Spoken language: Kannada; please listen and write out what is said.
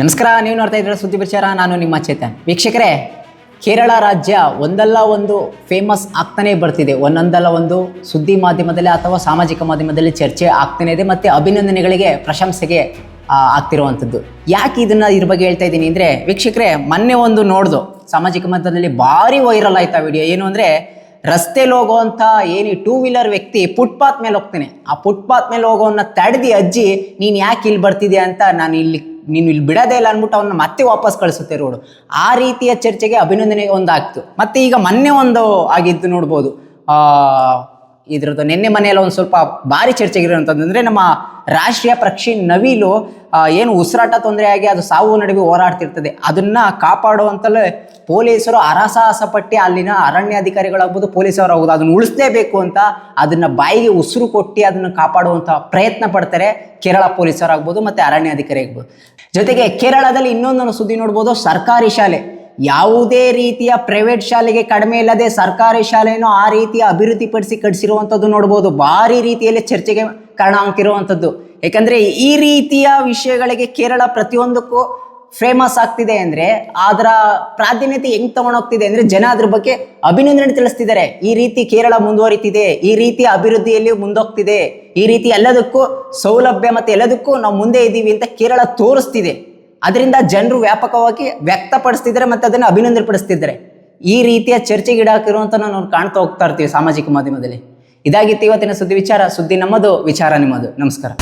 ನಮಸ್ಕಾರ, ನೀವು ನೋಡ್ತಾ ಇದ್ದೀರಾ ಸುದ್ದಿ ವಿಚಾರ. ನಾನು ನಿಮ್ಮ ಚೇತನ್. ವೀಕ್ಷಕರೇ, ಕೇರಳ ರಾಜ್ಯ ಒಂದಲ್ಲ ಒಂದು ಫೇಮಸ್ ಆಗ್ತಾನೆ ಬರ್ತಿದೆ. ಒಂದೊಂದಲ್ಲ ಒಂದು ಸುದ್ದಿ ಮಾಧ್ಯಮದಲ್ಲಿ ಅಥವಾ ಸಾಮಾಜಿಕ ಮಾಧ್ಯಮದಲ್ಲಿ ಚರ್ಚೆ ಆಗ್ತಾನೆ ಇದೆ ಮತ್ತು ಅಭಿನಂದನೆಗಳಿಗೆ, ಪ್ರಶಂಸೆಗೆ ಆಗ್ತಿರುವಂಥದ್ದು. ಯಾಕೆ ಇದ್ರ ಬಗ್ಗೆ ಹೇಳ್ತಾ ಇದ್ದೀನಿ ಅಂದರೆ, ವೀಕ್ಷಕರೇ, ಮೊನ್ನೆ ಒಂದು ನೋಡ್ದು ಸಾಮಾಜಿಕ ಮಾಧ್ಯಮದಲ್ಲಿ ಭಾರಿ ವೈರಲ್ ಆಯ್ತು ಆ ವಿಡಿಯೋ. ಏನು ಅಂದರೆ, ರಸ್ತೆಲಿ ಹೋಗೋವಂಥ ಏನು 2 ವೀಲರ್ ವ್ಯಕ್ತಿ ಫುಟ್ಪಾತ್ ಮೇಲೆ ಹೋಗ್ತಾನೆ. ಆ ಫುಟ್ಪಾತ್ ಮೇಲೆ ಹೋಗೋವನ್ನ ತಡೆದಿ ಅಜ್ಜಿ, ನೀನು ಯಾಕೆ ಇಲ್ಲಿ ಬರ್ತಿದ್ಯಾ ಅಂತ, ನೀನು ಇಲ್ಲಿ ಬಿಡೋದೇ ಇಲ್ಲ ಅಂದ್ಬಿಟ್ಟು ಅವನ್ನ ಮತ್ತೆ ವಾಪಸ್ ಕಳಿಸುತ್ತೆ ರೋಡು. ಆ ರೀತಿಯ ಚರ್ಚೆಗೆ ಅಭಿನಂದನೆ ಒಂದಾಗ್ತು. ಮತ್ತು ಈಗ ಮೊನ್ನೆ ಒಂದು ಆಗಿದ್ದು ನೋಡ್ಬೋದು. ಇದ್ರದ್ದು ನಿನ್ನೆ ಮನೆಯಲ್ಲ ಒಂದು ಸ್ವಲ್ಪ ಭಾರಿ ಚರ್ಚೆಗಿರುವಂಥದ್ದು ಅಂದರೆ, ನಮ್ಮ ರಾಷ್ಟ್ರೀಯ ಪಕ್ಷಿ ನವಿಲು ಏನು ಉಸಿರಾಟ ತೊಂದರೆಯಾಗಿ ಅದು ಸಾವು ನಡುವೆ ಹೋರಾಡ್ತಿರ್ತದೆ. ಅದನ್ನು ಕಾಪಾಡುವಂತಲೇ ಪೊಲೀಸರು ಹರಸಾಹಸ ಪಟ್ಟು, ಅಲ್ಲಿನ ಅರಣ್ಯಾಧಿಕಾರಿಗಳಾಗ್ಬೋದು, ಪೊಲೀಸರು ಆಗ್ಬೋದು, ಅದನ್ನು ಉಳಿಸಲೇಬೇಕು ಅಂತ ಅದನ್ನು ಬಾಯಿಗೆ ಉಸಿರು ಕೊಟ್ಟು ಅದನ್ನು ಕಾಪಾಡುವಂಥ ಪ್ರಯತ್ನ ಪಡ್ತಾರೆ ಕೇರಳ ಪೊಲೀಸರಾಗ್ಬೋದು ಮತ್ತು ಅರಣ್ಯಾಧಿಕಾರಿ ಆಗ್ಬೋದು. ಜೊತೆಗೆ ಕೇರಳದಲ್ಲಿ ಇನ್ನೊಂದನ್ನು ಸುದ್ದಿ ನೋಡ್ಬೋದು. ಸರ್ಕಾರಿ ಶಾಲೆ, ಯಾವುದೇ ರೀತಿಯ ಪ್ರೈವೇಟ್ ಶಾಲೆಗೆ ಕಡಿಮೆ ಇಲ್ಲದೆ ಸರ್ಕಾರಿ ಶಾಲೆಯನ್ನು ಆ ರೀತಿಯ ಅಭಿವೃದ್ಧಿಪಡಿಸಿ ಕಟ್ಟಿಸಿರುವಂಥದ್ದು ನೋಡ್ಬೋದು. ಭಾರಿ ರೀತಿಯಲ್ಲಿ ಚರ್ಚೆಗೆ ಕಾರಣ ಆಗ್ತಿರುವಂಥದ್ದು. ಯಾಕಂದರೆ ಈ ರೀತಿಯ ವಿಷಯಗಳಿಗೆ ಕೇರಳ ಪ್ರತಿಯೊಂದಕ್ಕೂ ಫೇಮಸ್ ಆಗ್ತಿದೆ ಅಂದರೆ, ಅದರ ಪ್ರಾಧಾನ್ಯತೆ ಹೆಂಗೆ ತಗೊಂಡೋಗ್ತಿದೆ ಅಂದರೆ, ಜನ ಅದ್ರ ಬಗ್ಗೆ ಅಭಿನಂದನೆ ತಿಳಿಸ್ತಿದ್ದಾರೆ. ಈ ರೀತಿ ಕೇರಳ ಮುಂದುವರಿತಿದೆ, ಈ ರೀತಿ ಅಭಿವೃದ್ಧಿಯಲ್ಲಿ ಮುಂದೋಗ್ತಿದೆ, ಈ ರೀತಿ ಎಲ್ಲದಕ್ಕೂ ಸೌಲಭ್ಯ ಮತ್ತು ಎಲ್ಲದಕ್ಕೂ ನಾವು ಮುಂದೆ ಇದ್ದೀವಿ ಅಂತ ಕೇರಳ ತೋರಿಸ್ತಿದೆ. ಅದರಿಂದ ಜನರು ವ್ಯಾಪಕವಾಗಿ ವ್ಯಕ್ತಪಡಿಸ್ತಿದ್ದಾರೆ ಮತ್ತು ಅದನ್ನು ಅಭಿನಂದನೆ ಪಡಿಸ್ತಿದ್ದಾರೆ. ಈ ರೀತಿಯ ಚರ್ಚೆಗೀಡಾಕಿರುವಂಥ ನಾವು ಕಾಣ್ತಾ ಹೋಗ್ತಾ ಇರ್ತೀವಿ ಸಾಮಾಜಿಕ ಮಾಧ್ಯಮದಲ್ಲಿ. ಇದಾಗಿತ್ತು ಇವತ್ತಿನ ಸುದ್ದಿ ವಿಚಾರ. ಸುದ್ದಿ ನಮ್ಮದು, ವಿಚಾರ ನಿಮ್ಮದು. ನಮಸ್ಕಾರ.